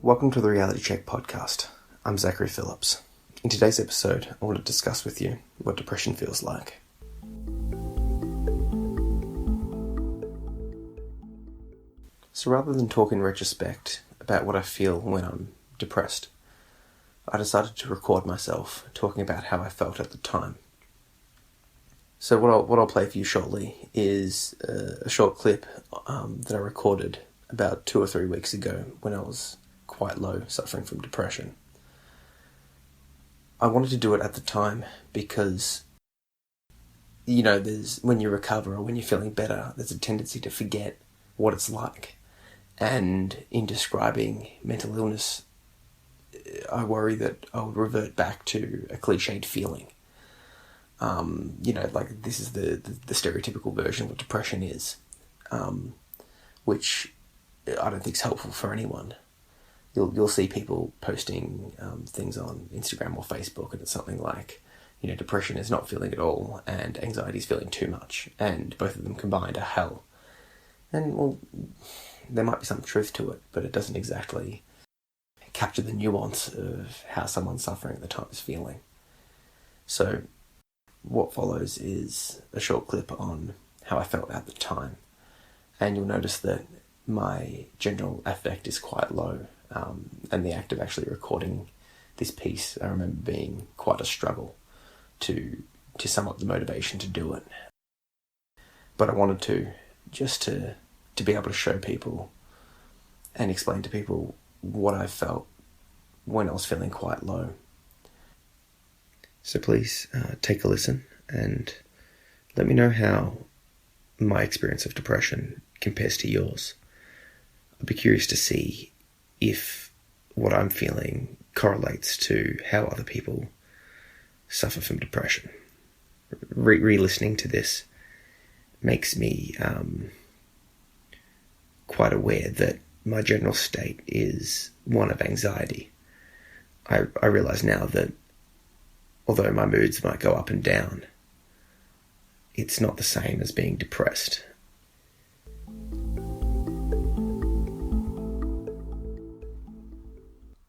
Welcome to the Reality Check podcast. I'm Zachary Phillips. In today's episode, I want to discuss with you what depression feels like. So rather than talk in retrospect about what I feel when I'm depressed, I decided to record myself talking about how I felt at the time. So what I'll play for you shortly is a short clip that I recorded about 2 or 3 weeks ago when I was quite low, suffering from depression. I wanted to do it at the time because, when you recover or when you're feeling better, there's a tendency to forget what it's like. And in describing mental illness, I worry that I would revert back to a cliched feeling. This is the stereotypical version of what depression is, which I don't think is helpful for anyone. You'll see people posting things on Instagram or Facebook, and it's something like, depression is not feeling at all, and anxiety is feeling too much, and both of them combined are hell. And, there might be some truth to it, but it doesn't exactly capture the nuance of how someone suffering at the time is feeling. So, what follows is a short clip on how I felt at the time, and you'll notice that my general affect is quite low. And the act of actually recording this piece, I remember being quite a struggle to sum up the motivation to do it. But I wanted to be able to show people and explain to people what I felt when I was feeling quite low. So please take a listen and let me know how my experience of depression compares to yours. I'd be curious to see if what I'm feeling correlates to how other people suffer from depression. Re-listening to this makes me quite aware that my general state is one of anxiety. I realise now that although my moods might go up and down, it's not the same as being depressed.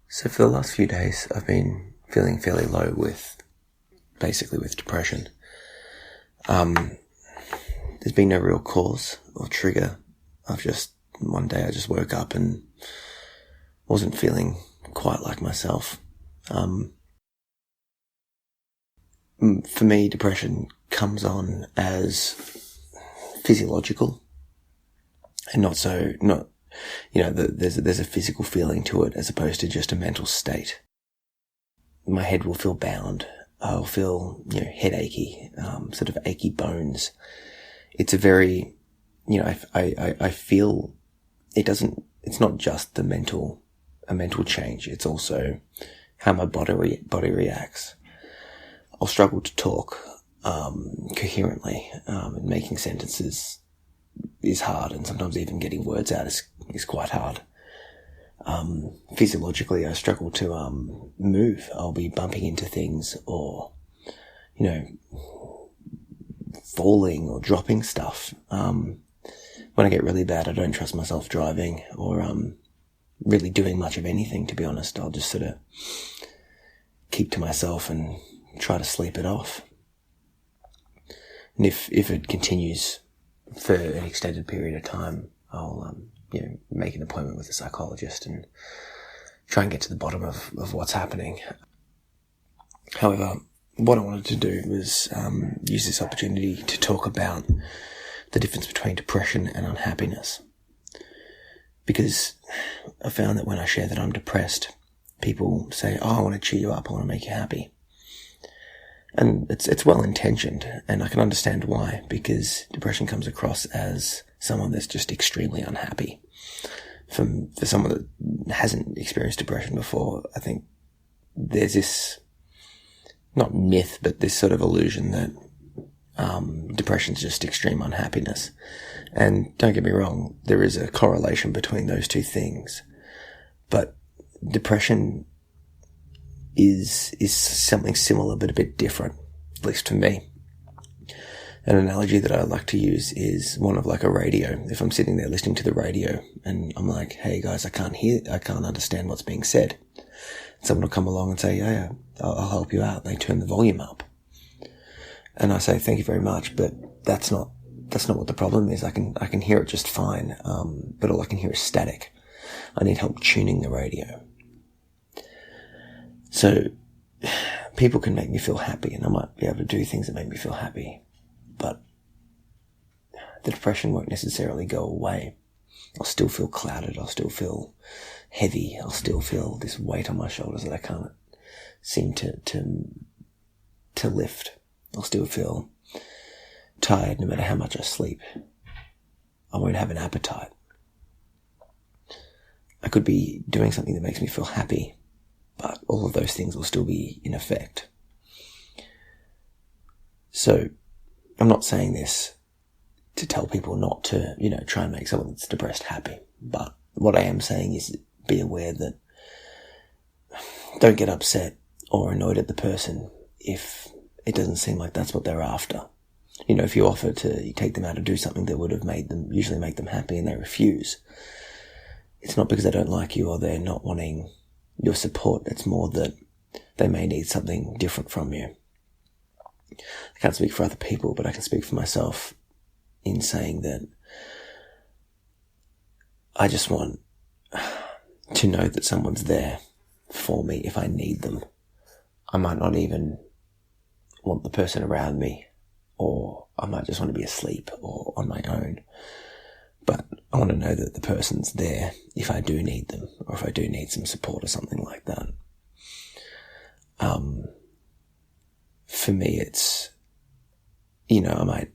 So for the last few days, I've been feeling fairly low with depression. There's been no real cause or trigger. One day I just woke up and wasn't feeling quite like myself. For me, depression comes on as physiological and there's a physical feeling to it as opposed to just a mental state. My head will feel bound. I'll feel, headachy, sort of achy bones. It's a very, I feel it's not just a mental change. It's also how my body reacts. I'll struggle to talk, coherently, and making sentences is hard, and sometimes even getting words out is quite hard. Physiologically, I struggle to move. I'll be bumping into things or, falling or dropping stuff. When I get really bad, I don't trust myself driving or really doing much of anything, to be honest. I'll just sort of keep to myself and try to sleep it off. And if it continues for an extended period of time, I'll make an appointment with a psychologist and try and get to the bottom of what's happening. However, what I wanted to do was use this opportunity to talk about the difference between depression and unhappiness. Because I found that when I share that I'm depressed, people say, I want to cheer you up, I want to make you happy. And it's well-intentioned, and I can understand why, because depression comes across as someone that's just extremely unhappy. For someone that hasn't experienced depression before, I think there's this, not myth, but this sort of illusion that depression's just extreme unhappiness. And don't get me wrong, there is a correlation between those two things. But depression is something similar but a bit different, at least to me. An analogy that I like to use is one of like a radio. If I'm sitting there listening to the radio and I'm like, hey guys, I can't understand what's being said. Someone will come along and say, yeah, I'll help you out. They turn the volume up. And I say, thank you very much, but that's not what the problem is. I can hear it just fine. But all I can hear is static. I need help tuning the radio. So people can make me feel happy, and I might be able to do things that make me feel happy, but the depression won't necessarily go away. I'll still feel clouded. I'll still feel heavy. I'll still feel this weight on my shoulders that I can't seem to lift. I'll still feel tired no matter how much I sleep. I won't have an appetite. I could be doing something that makes me feel happy, but all of those things will still be in effect. So I'm not saying this to tell people not to, try and make someone that's depressed happy. But what I am saying is be aware that don't get upset or annoyed at the person if it doesn't seem like that's what they're after. If you offer to take them out to do something that would have usually make them happy and they refuse, it's not because they don't like you or they're not wanting your support. It's more that they may need something different from you. I can't speak for other people, but I can speak for myself in saying that I just want to know that someone's there for me if I need them. I might not even want the person around me, or I might just want to be asleep or on my own. But I want to know that the person's there if I do need them, or if I do need some support or something like that. For me, it's, I might,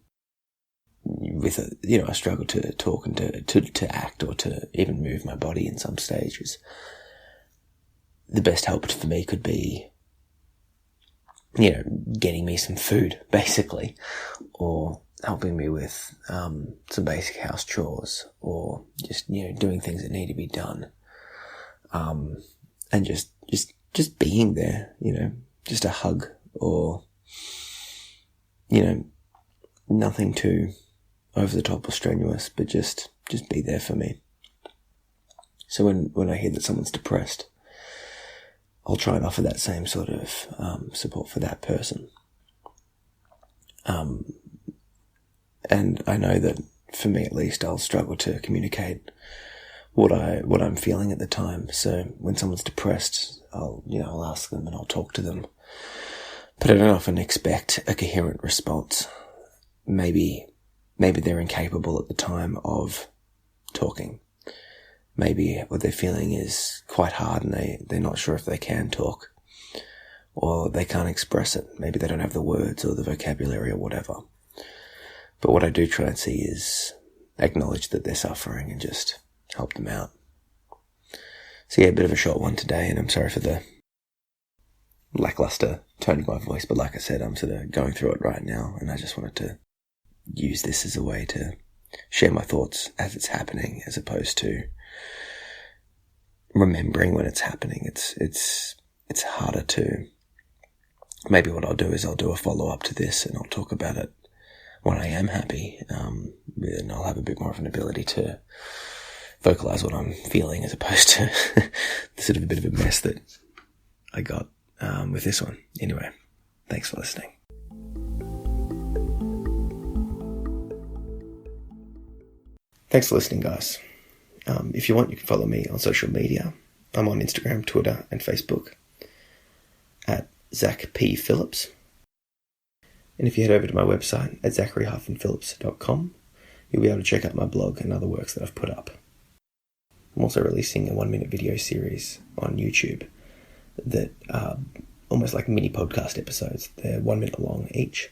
I struggle to talk and to act or to even move my body in some stages. The best help for me could be, getting me some food, basically, or helping me with some basic house chores, or just doing things that need to be done, and just being there, just a hug, or nothing too over the top or strenuous, but just be there for me. So when I hear that someone's depressed, I'll try and offer that same sort of support for that person. And I know that for me at least, I'll struggle to communicate what I'm feeling at the time. So when someone's depressed, I'll ask them and I'll talk to them. But I don't often expect a coherent response. Maybe they're incapable at the time of talking. Maybe what they're feeling is quite hard and they're not sure if they can talk, or they can't express it. Maybe they don't have the words or the vocabulary or whatever. But what I do try and see is acknowledge that they're suffering and just help them out. So yeah, a bit of a short one today, and I'm sorry for the lackluster tone of my voice, but like I said, I'm sort of going through it right now, and I just wanted to use this as a way to share my thoughts as it's happening, as opposed to remembering when it's happening. It's harder to. Maybe what I'll do is I'll do a follow-up to this, and I'll talk about it when I am happy, and I'll have a bit more of an ability to vocalize what I'm feeling, as opposed to the sort of a bit of a mess that I got with this one. Anyway, thanks for listening. Thanks for listening, guys. If you want, you can follow me on social media. I'm on Instagram, Twitter, and Facebook at Zach P. Phillips. And if you head over to my website at zachary-phillips.com, you'll be able to check out my blog and other works that I've put up. I'm also releasing a 1-minute video series on YouTube that are almost like mini podcast episodes. They're 1 minute long each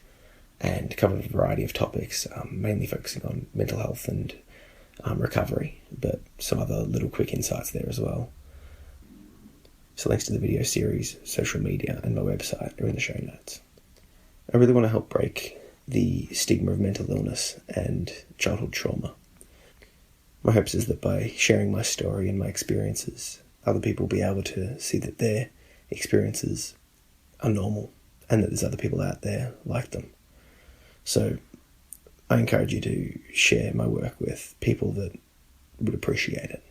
and cover a variety of topics, mainly focusing on mental health and recovery, but some other little quick insights there as well. So links to the video series, social media, and my website are in the show notes. I really want to help break the stigma of mental illness and childhood trauma. My hopes is that by sharing my story and my experiences, other people will be able to see that their experiences are normal and that there's other people out there like them. So I encourage you to share my work with people that would appreciate it.